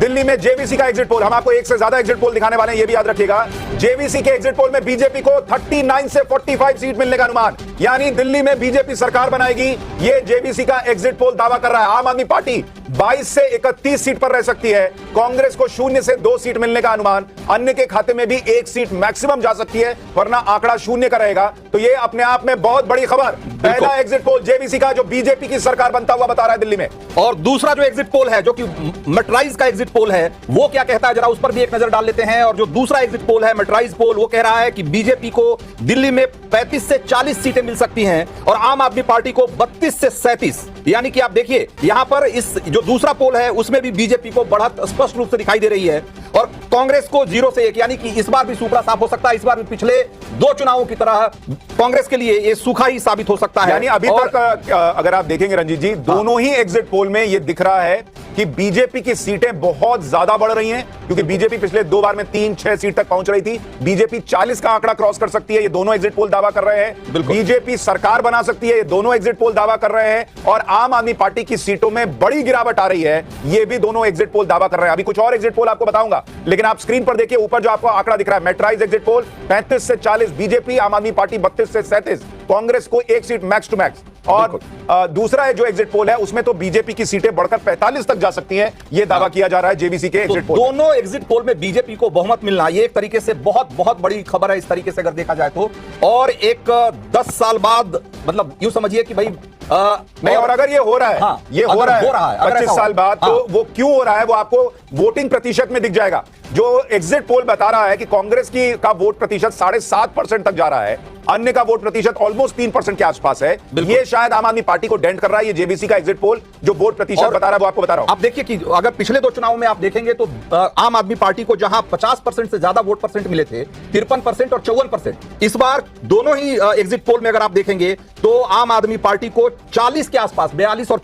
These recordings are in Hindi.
दिल्ली में जेवीसी का एग्जिट पोल, हम आपको एक से ज्यादा एग्जिट पोल दिखाने वाले हैं, ये भी याद रखिएगा। जेवीसी के एग्जिट पोल में बीजेपी को 39 से 45 सीट मिलने का अनुमान, यानी दिल्ली में बीजेपी सरकार बनाएगी, ये जेवीसी का एग्जिट पोल दावा कर रहा है। आम आदमी पार्टी 22 से 31 सीट पर रह सकती है। कांग्रेस को 0 से 2 सीट मिलने का अनुमान, अन्य के खाते में भी 1 सीट मैक्सिमम जा सकती है, वरना आंकड़ा 0 का रहेगा। तो ये अपने आप में बहुत बड़ी खबर। पहला एग्जिट पोल जेवीसी का, जो बीजेपी की सरकार बनता हुआ बता रहा है दिल्ली में। और दूसरा जो एग्जिट पोल है, जो कि मेटराइज का एग्जिट पोल है, वो क्या कहता है, जरा उस पर भी एक नजर डाल लेते हैं। और जो दूसरा एग्जिट पोल है, मेटराइज पोल, वो कह रहा है कि बीजेपी को दिल्ली में 35 से 40 सीटें मिल सकती हैं और आम आदमी पार्टी को 32 से 37। यानी कि आप देखिए यहां पर इस जो दूसरा पोल है उसमें भी बीजेपी को बढ़त स्पष्ट रूप से दिखाई दे रही है और कांग्रेस को 0 से 1, यानी कि इस बार भी सूखड़ा साफ हो सकता है। इस बार भी पिछले 2 चुनावों की तरह कांग्रेस के लिए ये सूखा ही साबित हो सकता है। यानी अभी तक अगर आप देखेंगे रंजीत जी, दोनों ही एग्जिट पोल में ये दिख रहा है कि बीजेपी की सीटें बहुत ज्यादा बढ़ रही हैं, क्योंकि बीजेपी पिछले 2 बार में 3-6 सीट तक पहुंच रही थी। बीजेपी 40 का आंकड़ा क्रॉस कर सकती है, ये दोनों एग्जिट पोल दावा कर रहे हैं। बीजेपी सरकार बना सकती है, ये दोनों एग्जिट पोल दावा कर रहे हैं। और आम आदमी पार्टी की सीटों में बड़ी गिरावट आ रही है, ये भी दोनों एग्जिट पोल दावा कर रहे हैं। अभी कुछ और एग्जिट पोल आपको बताऊंगा, लेकिन आप स्क्रीन पर देखिए, ऊपर जो आपको आंकड़ा दिख रहा है, मेट्राइज एग्जिट पोल 35 से 40 बीजेपी, आम आदमी पार्टी 32 से 37, कांग्रेस को 1 सीट मैक्स टू मैक्स। और दूसरा है जो एग्जिट पोल है, उसमें तो बीजेपी की सीटें बढ़कर 45 तक जा सकती हैं, यह दावा किया जा रहा है जेवीसी के एग्जिट पोल। दोनों एग्जिट पोल में बीजेपी को बहुमत मिलना, ये एक तरीके से बहुत बहुत बड़ी खबर है, इस तरीके से अगर देखा जाए तो। और एक 10 साल बाद, मतलब यूं समझिए कि भाई नहीं, और अगर ये हो रहा है, हाँ, ये हो रहा है 25 साल बाद, हाँ, तो वो क्यों हो रहा है वो आपको वोटिंग प्रतिशत में दिख जाएगा। जो एग्जिट पोल बता रहा है कि कांग्रेस की का वोट प्रतिशत 7.5% तक जा रहा है, अन्य का वोट प्रतिशत ऑलमोस्ट 3% के आसपास है, ये शायद आम आदमी पार्टी को डेंट कर रहा है। ये जेबीसी का एग्जिट पोल जो वोट प्रतिशत बता रहा है वो आपको बता रहा हूं। आप देखिए कि अगर पिछले 2 चुनावों में आप देखेंगे तो आम आदमी पार्टी को जहां 50% से ज्यादा वोट परसेंट मिले थे, 53% और 54%, इस बार दोनों ही एग्जिट पोल में अगर आप देखेंगे तो आम आदमी पार्टी को 40 के आसपास, 42 और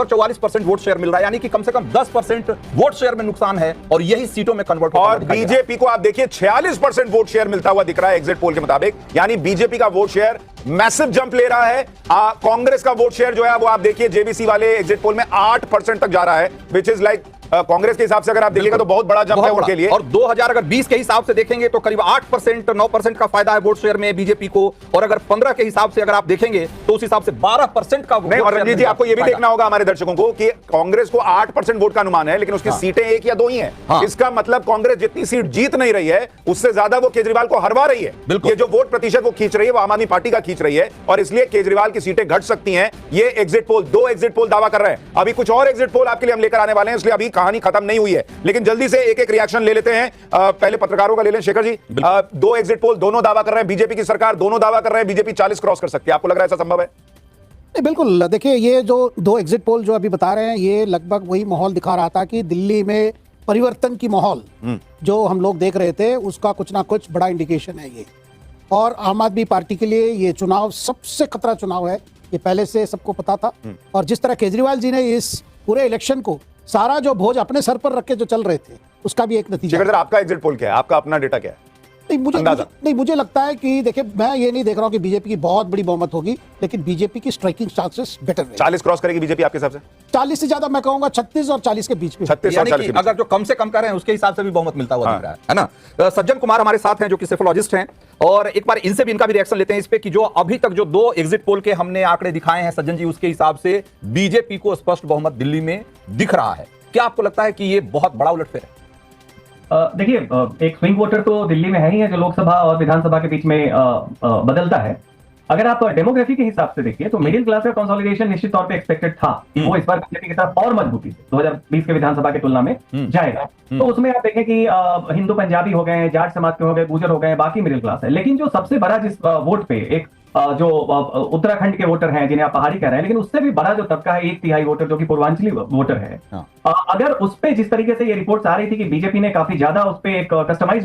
44% वोट शेयर मिल रहा है, यानी कि कम से कम 10% वोट शेयर में नुकसान है और यही सीटों में कन्वर्ट होता है। और बीजेपी को आप देखिए 46% वोट शेयर मिलता हुआ दिख रहा है एग्जिट पोल के मुताबिक, यानी बीजेपी का वोट शेयर मैसिव जंप ले रहा है। कांग्रेस का वोट शेयर जो है वो आप देखिए जेबीसी वाले एग्जिट पोल में 8% तक जा रहा है, विच इज लाइक कांग्रेस के हिसाब से अगर आप देखिएगा तो बहुत बड़ा जंप है उनके लिए। और 2020 के हिसाब से देखेंगे तो करीब 8% 9% का फायदा है वोट शेयर में बीजेपी को, और अगर 15 के हिसाब से अगर आप देखेंगे तो उस हिसाब से 12% का। नहीं, और रंजीत जी आपको यह भी देखना होगा हमारे दर्शकों को कि कांग्रेस को 8% वोट का अनुमान है, लेकिन उसकी सीटें 1 या 2 ही हैं। इसका मतलब कांग्रेस जितनी सीट जीत नहीं रही है उससे ज्यादा वो केजरीवाल को हरवा रही है। ये जो वोट प्रतिशत वो खींच रही है वो आम आदमी पार्टी का खींच रही है, और इसलिए केजरीवाल की सीटें घट सकती हैं। ये एग्जिट पोल, 2 एग्जिट पोल दावा कर रहे हैं। अभी कुछ और एग्जिट पोल आपके लिए हम लेकर आने वाले हैं, इसलिए अभी कहानी खत्म नहीं हुई है, लेकिन जल्दी से एक एक रिएक्शन ले लेते हैं। पहले पत्रकारों का ले लें। शेखर जी, 2 एग्जिट पोल दोनों दावा कर रहे हैं, बीजेपी की सरकार दोनों दावा कर रहे हैं बीजेपी 40 क्रॉस कर सकती है। आपको लग रहा है ऐसा संभव है? नहीं, बिल्कुल। देखिए, ये जो 2 एग्जिट पोल जो अभी बता रहे हैं, ये लगभग वही माहौल दिखा रहा था कि दिल्ली में परिवर्तन की माहौल जो हम लोग देख रहे थे उसका कुछ ना कुछ बड़ा इंडिकेशन है ये। और आम आदमी पार्टी के लिए ये चुनाव सबसे खतरा चुनाव है, ये पहले से सबको पता था। और जिस तरह केजरीवाल जी ने इस पूरे इलेक्शन को सारा जो बोझ अपने सर पर रख के जो चल रहे थे उसका भी एक नतीजा। आपका एग्जिट पोल क्या है? आपका अपना डेटा क्या है? मुझे लगता है कि देखिए, मैं ये नहीं देख रहा हूं कि बीजेपी की बहुत बड़ी बहुमत होगी, लेकिन बीजेपी की स्ट्राइकिंग चांसेस बेटर है। 40 क्रॉस करेगी बीजेपी आपके हिसाब से? 40 से ज्यादा मैं कहूंगा 36 और 40 के बीच में। 36 और 40 अगर जो कम से कम कर रहे हैं उसके हिसाब से भी बहुमत मिलता हुआ दिख रहा है ना। सज्जन कुमार हमारे साथ हैं जो कि सेफोलॉजिस्ट हैं, और एक बार इनसे भी इनका भी रिएक्शन लेते हैं इस पे कि जो अभी तक जो 2 एग्जिट पोल के हमने आंकड़े दिखाए हैं सज्जन जी, उसके हिसाब से बीजेपी को स्पष्ट बहुमत दिल्ली में दिख रहा है। क्या आपको लगता है कि ये बहुत बड़ा उलटफेर है? देखिए, एक स्विंग वोटर तो दिल्ली में है ही है जो लोकसभा और विधानसभा के बीच में बदलता है। अगर आप डेमोग्राफी के हिसाब से देखिए तो मिडिल क्लास का कंसोलिडेशन निश्चित तौर पे एक्सपेक्टेड था, वो इस बार बीजेपी की तरफ और मजबूती से 2020 के विधानसभा की तुलना में जाएगा। तो उसमें आप देखें कि हिंदू पंजाबी हो गए, जाट समाज के हो गए, गुर्जर हो गए, बाकी मिडिल क्लास है। लेकिन जो सबसे बड़ा जिस वोट पे एक जो उत्तराखंड के वोटर हैं जिन्हें आप पहाड़ी कह रहे हैं, लेकिन उससे भी बड़ा जो तबका है 1/3 वोटर जो कि पूर्वांचली वोटर है, अगर उस पे जिस तरीके से ये रिपोर्ट्स आ रही थी कि बीजेपी ने काफी ज्यादा उस पे एक कस्टमाइज